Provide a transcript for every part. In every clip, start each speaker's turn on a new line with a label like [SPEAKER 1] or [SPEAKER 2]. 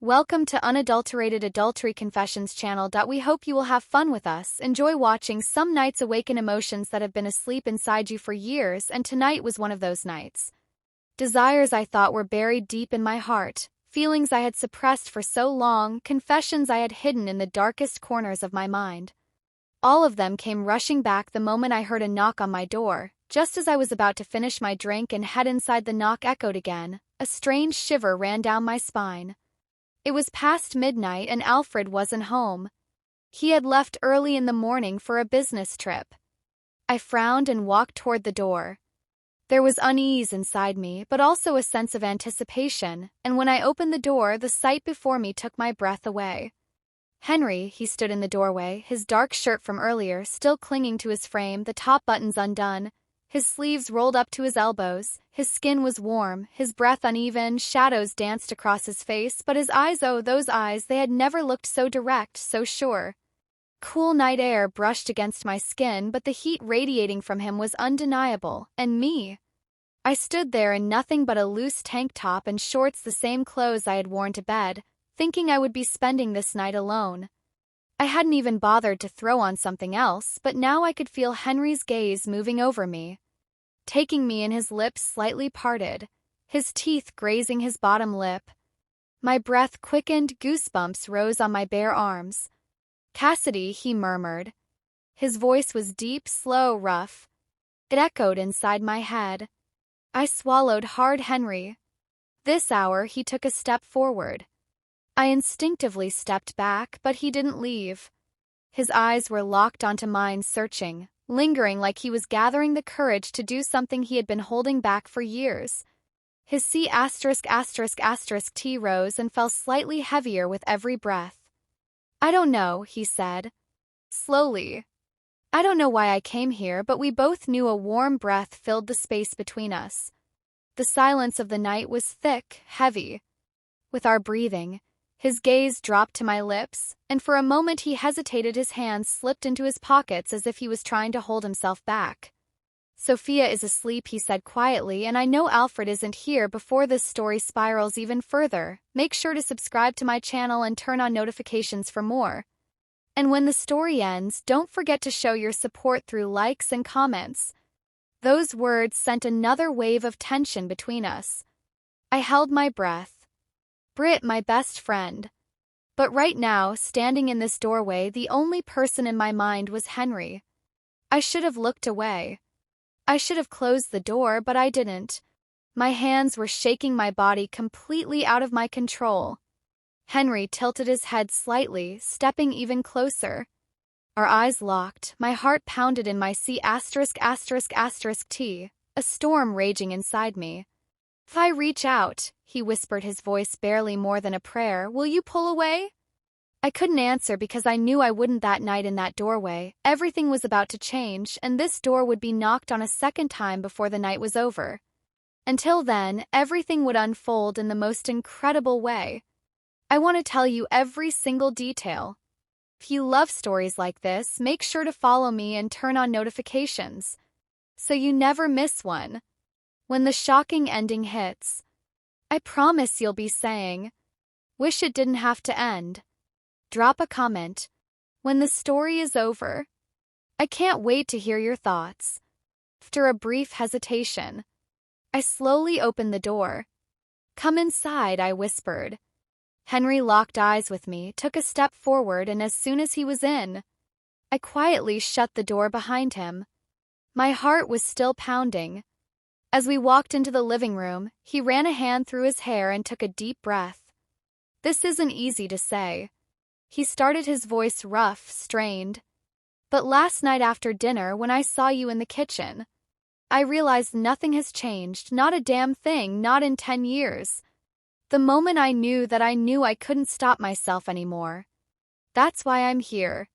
[SPEAKER 1] Welcome to Unadulterated Adultery Confessions channel. We hope you will have fun with us. Enjoy watching. Some nights awaken emotions that have been asleep inside you for years, and tonight was one of those nights. Desires I thought were buried deep in my heart, feelings I had suppressed for so long, confessions I had hidden in the darkest corners of my mind. All of them came rushing back the moment I heard a knock on my door. Just as I was about to finish my drink and head inside, the knock echoed again. A strange shiver ran down my spine. It was past midnight and Alfred wasn't home. He had left early in the morning for a business trip. I frowned and walked toward the door. There was unease inside me, but also a sense of anticipation, and when I opened the door, the sight before me took my breath away. Henry, he stood in the doorway, his dark shirt from earlier still clinging to his frame, the top buttons undone, his sleeves rolled up to his elbows. His skin was warm, his breath uneven, shadows danced across his face, but his eyes, oh, those eyes, they had never looked so direct, so sure. Cool night air brushed against my skin, but the heat radiating from him was undeniable, and me. I stood there in nothing but a loose tank top and shorts, the same clothes I had worn to bed, thinking I would be spending this night alone. I hadn't even bothered to throw on something else, but now I could feel Henry's gaze moving over me, taking me in, his lips slightly parted, his teeth grazing his bottom lip. My breath quickened, goosebumps rose on my bare arms. "Cassidy," he murmured. His voice was deep, slow, rough. It echoed inside my head. I swallowed hard. "Henry." This hour he took a step forward. I instinctively stepped back, but he didn't leave. His eyes were locked onto mine, searching, lingering, like he was gathering the courage to do something he had been holding back for years. His C***** T rose and fell slightly heavier with every breath. "I don't know," he said, slowly. "I don't know why I came here, but we both knew." A warm breath filled the space between us. The silence of the night was thick, heavy. With our breathing, his gaze dropped to my lips, and for a moment he hesitated. His hands slipped into his pockets as if he was trying to hold himself back. "Sophia is asleep," he said quietly, "and I know Alfred isn't here." Before this story spirals even further, make sure to subscribe to my channel and turn on notifications for more. And when the story ends, don't forget to show your support through likes and comments. Those words sent another wave of tension between us. I held my breath. Britt, my best friend. But right now, standing in this doorway, the only person in my mind was Henry. I should have looked away. I should have closed the door, but I didn't. My hands were shaking, my body completely out of my control. Henry tilted his head slightly, stepping even closer. Our eyes locked, my heart pounded in my C******T, a storm raging inside me. "If I reach out," he whispered, his voice barely more than a prayer, "will you pull away?" I couldn't answer because I knew I wouldn't. That night in that doorway, everything was about to change, and this door would be knocked on a second time before the night was over. Until then, everything would unfold in the most incredible way. I want to tell you every single detail. If you love stories like this, make sure to follow me and turn on notifications, so you never miss one. When the shocking ending hits, I promise you'll be saying, "Wish it didn't have to end." Drop a comment when the story is over. I can't wait to hear your thoughts. After a brief hesitation, I slowly opened the door. "Come inside," I whispered. Henry locked eyes with me, took a step forward, and as soon as he was in, I quietly shut the door behind him. My heart was still pounding. As we walked into the living room, he ran a hand through his hair and took a deep breath. "This isn't easy to say." He started, his voice rough, strained. "But last night after dinner, when I saw you in the kitchen, I realized nothing has changed, not a damn thing, not in 10 years. The moment I knew that I knew I couldn't stop myself anymore. That's why I'm here."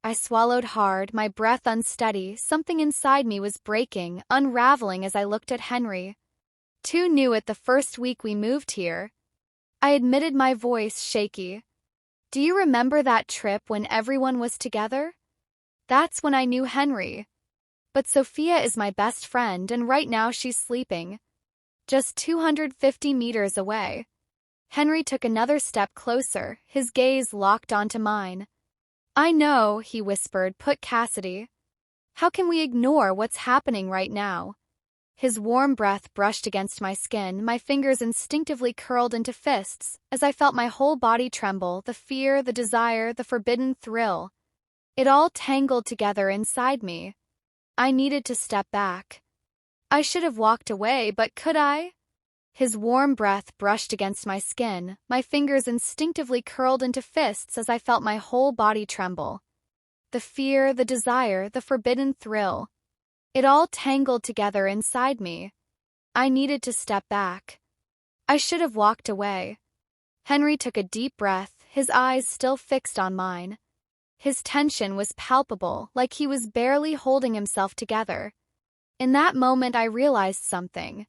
[SPEAKER 1] I swallowed hard, my breath unsteady. Something inside me was breaking, unraveling as I looked at Henry. "Too new at the first week we moved here," I admitted, my voice shaky. "Do you remember that trip when everyone was together? That's when I knew Henry. But Sophia is my best friend, and right now she's sleeping, just 250 meters away." Henry took another step closer, his gaze locked onto mine. I know, he whispered, put Cassidy. How can we ignore what's happening right now? His warm breath brushed against my skin, my fingers instinctively curled into fists, as I felt my whole body tremble, the fear, the desire, the forbidden thrill. It all tangled together inside me. I needed to step back. I should have walked away, but could I? His warm breath brushed against my skin, my fingers instinctively curled into fists as I felt my whole body tremble. The fear, the desire, the forbidden thrill. It all tangled together inside me. I needed to step back. I should have walked away. Henry took a deep breath, his eyes still fixed on mine. His tension was palpable, like he was barely holding himself together. In that moment I realized something.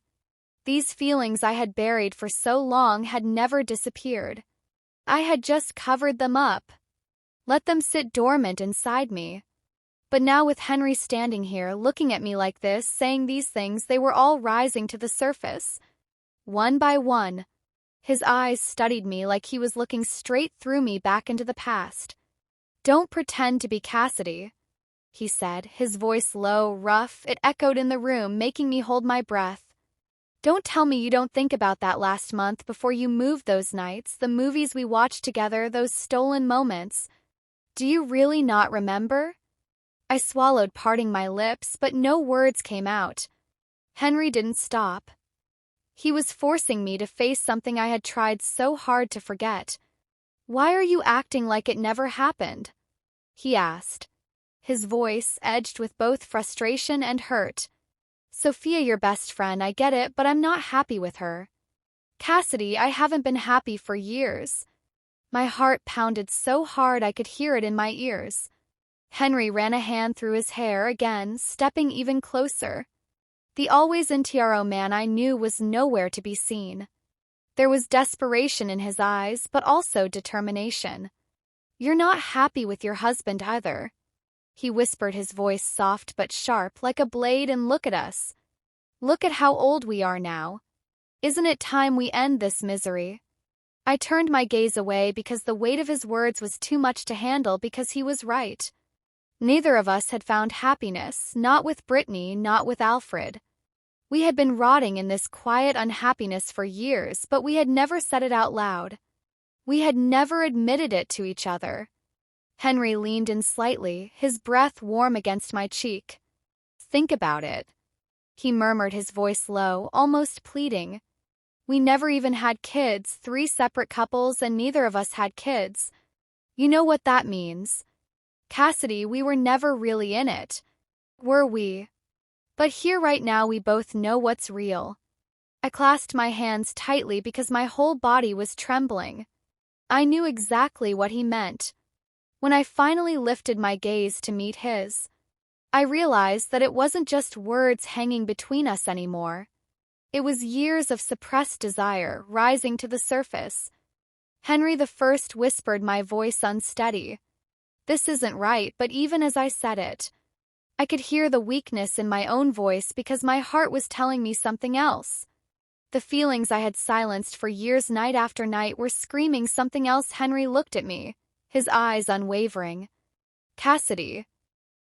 [SPEAKER 1] These feelings I had buried for so long had never disappeared. I had just covered them up. Let them sit dormant inside me. But now with Henry standing here, looking at me like this, saying these things, they were all rising to the surface. One by one. His eyes studied me like he was looking straight through me back into the past. Don't pretend to be Cassidy, he said, his voice low, rough. It echoed in the room, making me hold my breath. Don't tell me you don't think about that last month before you moved, those nights, the movies we watched together, those stolen moments. Do you really not remember? I swallowed, parting my lips, but no words came out. Henry didn't stop. He was forcing me to face something I had tried so hard to forget. Why are you acting like it never happened? He asked. His voice edged with both frustration and hurt. Sophia, your best friend, I get it, but I'm not happy with her. Cassidy, I haven't been happy for years. My heart pounded so hard I could hear it in my ears. Henry ran a hand through his hair again, stepping even closer. The always in TRO man I knew was nowhere to be seen. There was desperation in his eyes, but also determination. You're not happy with your husband either. He whispered, his voice soft but sharp, like a blade, and look at us. Look at how old we are now. Isn't it time we end this misery? I turned my gaze away because the weight of his words was too much to handle, because he was right. Neither of us had found happiness, not with Brittany, not with Alfred. We had been rotting in this quiet unhappiness for years, but we had never said it out loud. We had never admitted it to each other. Henry leaned in slightly, his breath warm against my cheek. Think about it, he murmured, his voice low, almost pleading. We never even had kids, 3 separate couples, and neither of us had kids. You know what that means. Cassidy, we were never really in it. Were we? But here right now we both know what's real. I clasped my hands tightly because my whole body was trembling. I knew exactly what he meant. When I finally lifted my gaze to meet his, I realized that it wasn't just words hanging between us anymore. It was years of suppressed desire rising to the surface. Henry the First whispered, my voice unsteady. This isn't right, but even as I said it, I could hear the weakness in my own voice because my heart was telling me something else. The feelings I had silenced for years, night after night, were screaming something else. Henry looked at me, his eyes unwavering. Cassidy,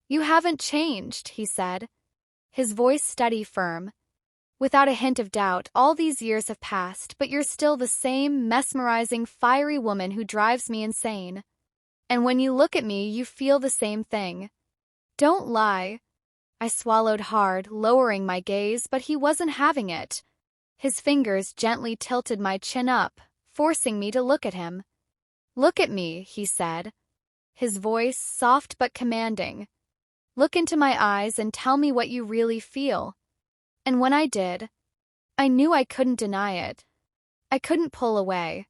[SPEAKER 1] you haven't changed, he said, his voice steady, firm. Without a hint of doubt, all these years have passed, but you're still the same mesmerizing, fiery woman who drives me insane. And when you look at me, you feel the same thing. Don't lie. I swallowed hard, lowering my gaze, but he wasn't having it. His fingers gently tilted my chin up, forcing me to look at him. Look at me, he said, his voice soft but commanding. Look into my eyes and tell me what you really feel. And when I did, I knew I couldn't deny it. I couldn't pull away.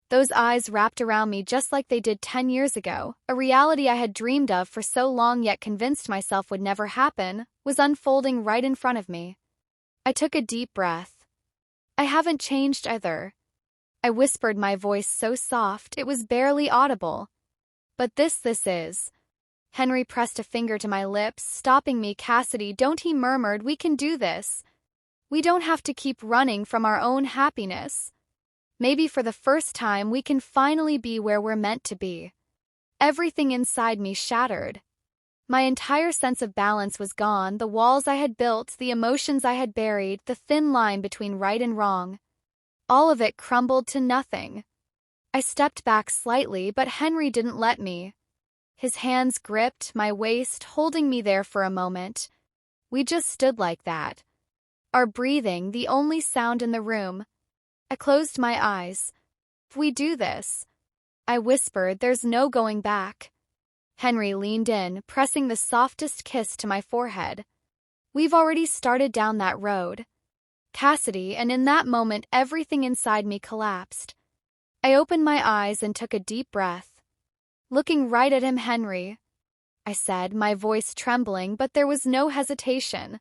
[SPEAKER 1] Those eyes wrapped around me just like they did 10 years ago. A reality I had dreamed of for so long yet convinced myself would never happen was unfolding right in front of me. I took a deep breath. I haven't changed either. I whispered, my voice so soft it was barely audible. But this is. Henry pressed a finger to my lips, stopping me. Cassidy, don't, he murmured, we can do this. We don't have to keep running from our own happiness. Maybe for the first time we can finally be where we're meant to be. Everything inside me shattered. My entire sense of balance was gone, the walls I had built, the emotions I had buried, the thin line between right and wrong. All of it crumbled to nothing. I stepped back slightly, but Henry didn't let me. His hands gripped my waist, holding me there for a moment. We just stood like that. Our breathing, the only sound in the room. I closed my eyes. If we do this, I whispered, there's no going back. Henry leaned in, pressing the softest kiss to my forehead. We've already started down that road, Cassidy, and in that moment everything inside me collapsed. I opened my eyes and took a deep breath. Looking right at him, Henry, I said, my voice trembling, but there was no hesitation.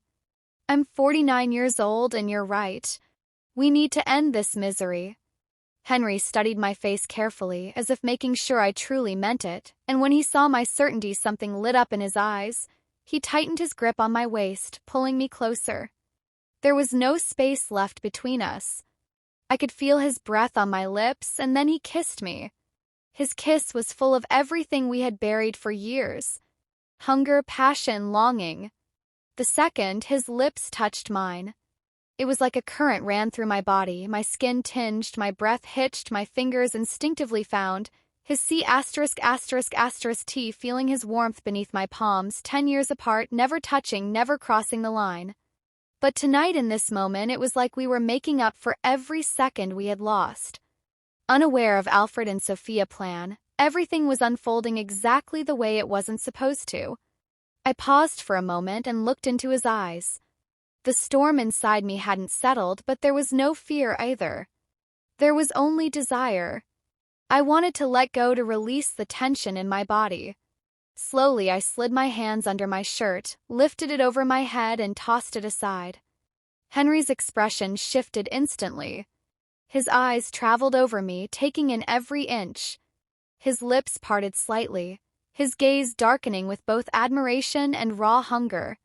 [SPEAKER 1] I'm 49 years old and you're right. We need to end this misery. Henry studied my face carefully, as if making sure I truly meant it, and when he saw my certainty, something lit up in his eyes. He tightened his grip on my waist, pulling me closer. There was no space left between us. I could feel his breath on my lips, and then he kissed me. His kiss was full of everything we had buried for years. Hunger, passion, longing. The second his lips touched mine, it was like a current ran through my body, my skin tinged, my breath hitched, my fingers instinctively found his C*****T, feeling his warmth beneath my palms, 10 years apart, never touching, never crossing the line. But tonight, in this moment, it was like we were making up for every second we had lost. Unaware of Alfred and Sophia's plan, everything was unfolding exactly the way it wasn't supposed to. I paused for a moment and looked into his eyes. The storm inside me hadn't settled, but there was no fear either. There was only desire. I wanted to let go, to release the tension in my body. Slowly, I slid my hands under my shirt, lifted it over my head, and tossed it aside. Henry's expression shifted instantly. His eyes traveled over me, taking in every inch. His lips parted slightly, his gaze darkening with both admiration and raw hunger.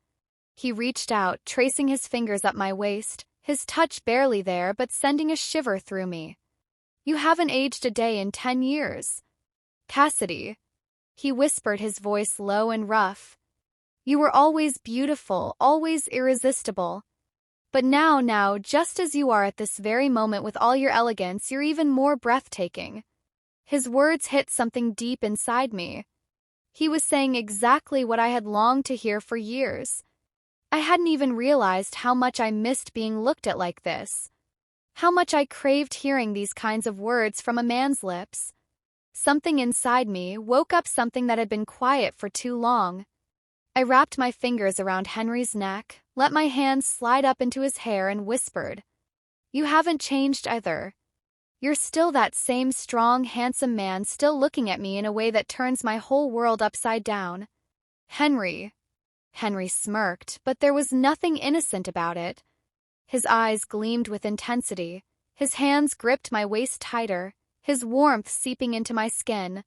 [SPEAKER 1] He reached out, tracing his fingers up my waist, his touch barely there but sending a shiver through me. You haven't aged a day in 10 years. Cassidy, he whispered, his voice low and rough. You were always beautiful, always irresistible. But now, just as you are at this very moment with all your elegance, you're even more breathtaking. His words hit something deep inside me. He was saying exactly what I had longed to hear for years. I hadn't even realized how much I missed being looked at like this. How much I craved hearing these kinds of words from a man's lips. Something inside me woke up, something that had been quiet for too long. I wrapped my fingers around Henry's neck, let my hands slide up into his hair, and whispered, You haven't changed either. You're still that same strong, handsome man, still looking at me in a way that turns my whole world upside down. Henry smirked, but there was nothing innocent about it. His eyes gleamed with intensity. His hands gripped my waist tighter, his warmth seeping into my skin.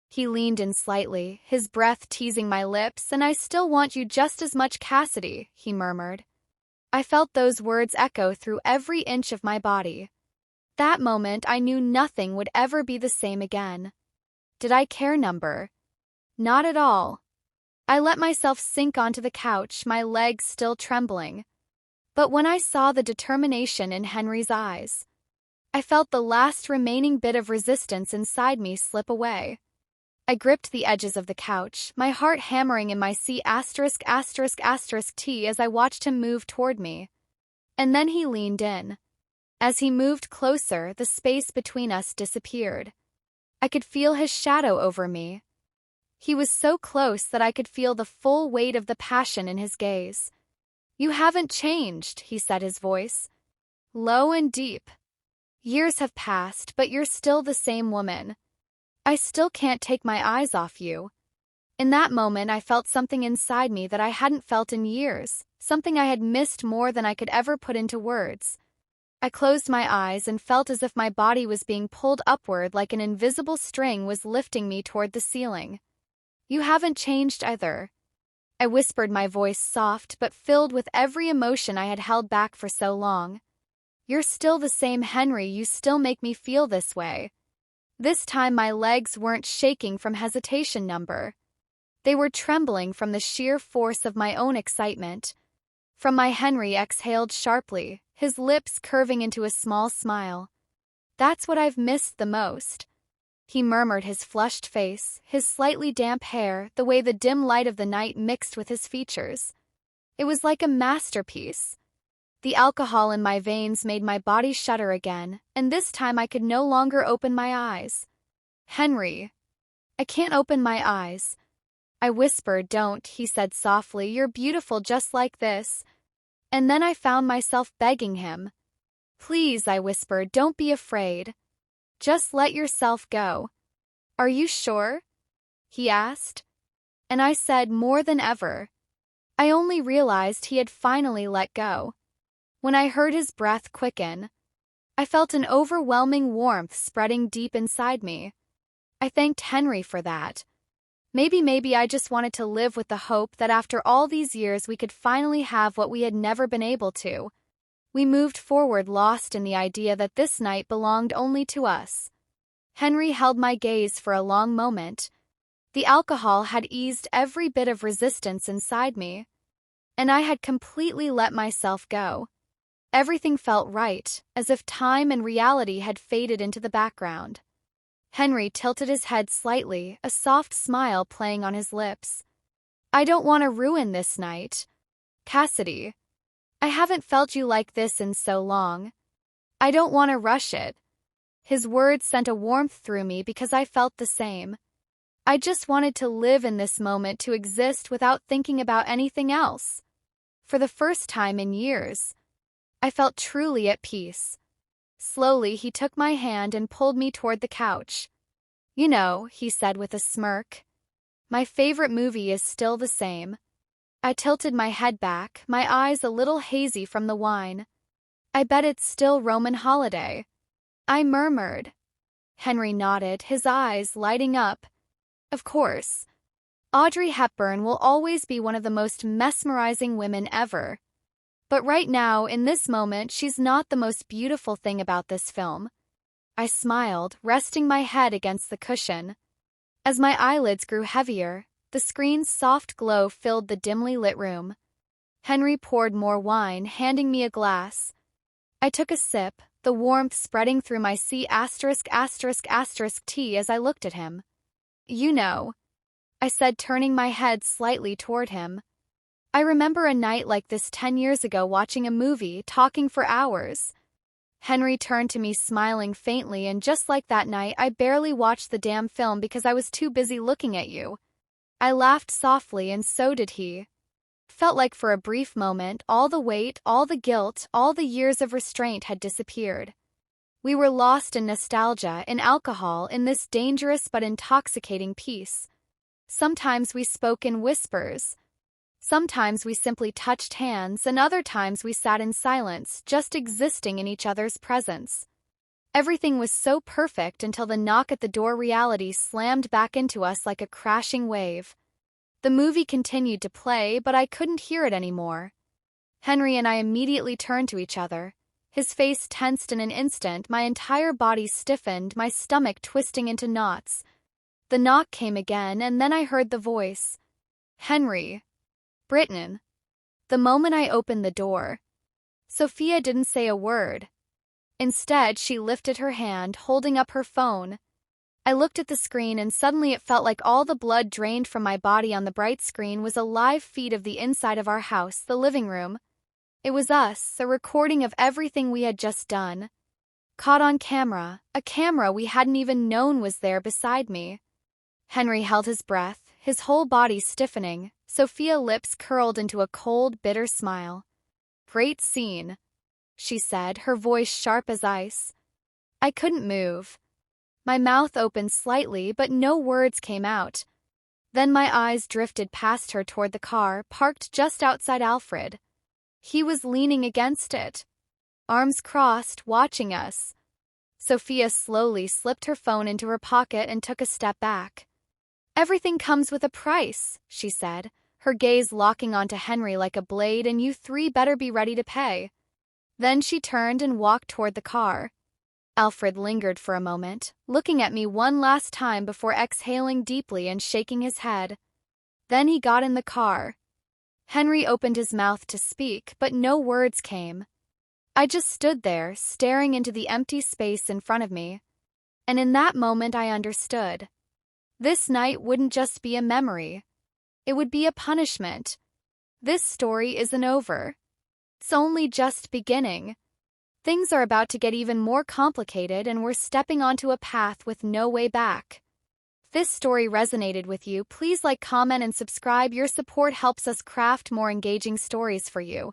[SPEAKER 1] He leaned in slightly, his breath teasing my lips. And I still want you just as much, Cassidy, he murmured. I felt those words echo through every inch of my body. That moment, I knew nothing would ever be the same again. Did I care? Not at all. I let myself sink onto the couch, my legs still trembling. But when I saw the determination in Henry's eyes, I felt the last remaining bit of resistance inside me slip away. I gripped the edges of the couch, my heart hammering in my C******T as I watched him move toward me. And then he leaned in. As he moved closer, the space between us disappeared. I could feel his shadow over me. He was so close that I could feel the full weight of the passion in his gaze. You haven't changed, he said, his voice low and deep. Years have passed, but you're still the same woman. I still can't take my eyes off you. In that moment, I felt something inside me that I hadn't felt in years, something I had missed more than I could ever put into words. I closed my eyes and felt as if my body was being pulled upward, like an invisible string was lifting me toward the ceiling. You haven't changed either. I whispered, my voice soft but filled with every emotion I had held back for so long. You're still the same Henry, you still make me feel this way. This time my legs weren't shaking from hesitation number. They were trembling from the sheer force of my own excitement. From my Henry exhaled sharply, his lips curving into a small smile. That's what I've missed the most. He murmured, his flushed face, his slightly damp hair, the way the dim light of the night mixed with his features. It was like a masterpiece. The alcohol in my veins made my body shudder again, and this time I could no longer open my eyes. Henry. I can't open my eyes. I whispered. Don't, he said softly, you're beautiful just like this. And then I found myself begging him. Please, I whispered, don't be afraid. Just let yourself go. Are you sure? He asked. And I said, more than ever. I only realized he had finally let go when I heard his breath quicken. I felt an overwhelming warmth spreading deep inside me. I thanked Henry for that. Maybe I just wanted to live with the hope that after all these years we could finally have what we had never been able to. We moved forward, lost in the idea that this night belonged only to us. Henry held my gaze for a long moment. The alcohol had eased every bit of resistance inside me, and I had completely let myself go. Everything felt right, as if time and reality had faded into the background. Henry tilted his head slightly, a soft smile playing on his lips. I don't want to ruin this night. Cassidy. I haven't felt you like this in so long. I don't want to rush it. His words sent a warmth through me because I felt the same. I just wanted to live in this moment, to exist without thinking about anything else. For the first time in years, I felt truly at peace. Slowly, he took my hand and pulled me toward the couch. You know, he said with a smirk, my favorite movie is still the same. I tilted my head back, my eyes a little hazy from the wine. I bet it's still Roman Holiday. I murmured. Henry nodded, his eyes lighting up. Of course. Audrey Hepburn will always be one of the most mesmerizing women ever. But right now, in this moment, she's not the most beautiful thing about this film. I smiled, resting my head against the cushion. As my eyelids grew heavier, the screen's soft glow filled the dimly lit room. Henry poured more wine, handing me a glass. I took a sip, the warmth spreading through my tea as I looked at him. You know, I said, turning my head slightly toward him. I remember a night like this 10 years ago, watching a movie, talking for hours. Henry turned to me smiling faintly, and just like that night, I barely watched the damn film because I was too busy looking at you. I laughed softly, and so did he. Felt like for a brief moment, all the weight, all the guilt, all the years of restraint had disappeared. We were lost in nostalgia, in alcohol, in this dangerous but intoxicating peace. Sometimes we spoke in whispers. Sometimes we simply touched hands, and other times we sat in silence, just existing in each other's presence. Everything was so perfect until the knock at the door. Reality slammed back into us like a crashing wave. The movie continued to play, but I couldn't hear it anymore. Henry and I immediately turned to each other. His face tensed in an instant, my entire body stiffened, my stomach twisting into knots. The knock came again, and then I heard the voice. Henry. Britton. The moment I opened the door, Sophia didn't say a word. Instead, she lifted her hand, holding up her phone. I looked at the screen, and suddenly it felt like all the blood drained from my body. On the bright screen was a live feed of the inside of our house, the living room. It was us, a recording of everything we had just done. Caught on camera, a camera we hadn't even known was there beside me. Henry held his breath, his whole body stiffening. Sophia's lips curled into a cold, bitter smile. Great scene, she said, her voice sharp as ice. I couldn't move. My mouth opened slightly, but no words came out. Then my eyes drifted past her toward the car, parked just outside Alfred. He was leaning against it, arms crossed, watching us. Sophia slowly slipped her phone into her pocket and took a step back. Everything comes with a price, she said, her gaze locking onto Henry like a blade, and you three better be ready to pay. Then she turned and walked toward the car. Alfred lingered for a moment, looking at me one last time before exhaling deeply and shaking his head. Then he got in the car. Henry opened his mouth to speak, but no words came. I just stood there, staring into the empty space in front of me. And in that moment I understood. This night wouldn't just be a memory. It would be a punishment. This story isn't over. It's only just beginning. Things are about to get even more complicated, and we're stepping onto a path with no way back. If this story resonated with you, please like, comment, and subscribe. Your support helps us craft more engaging stories for you.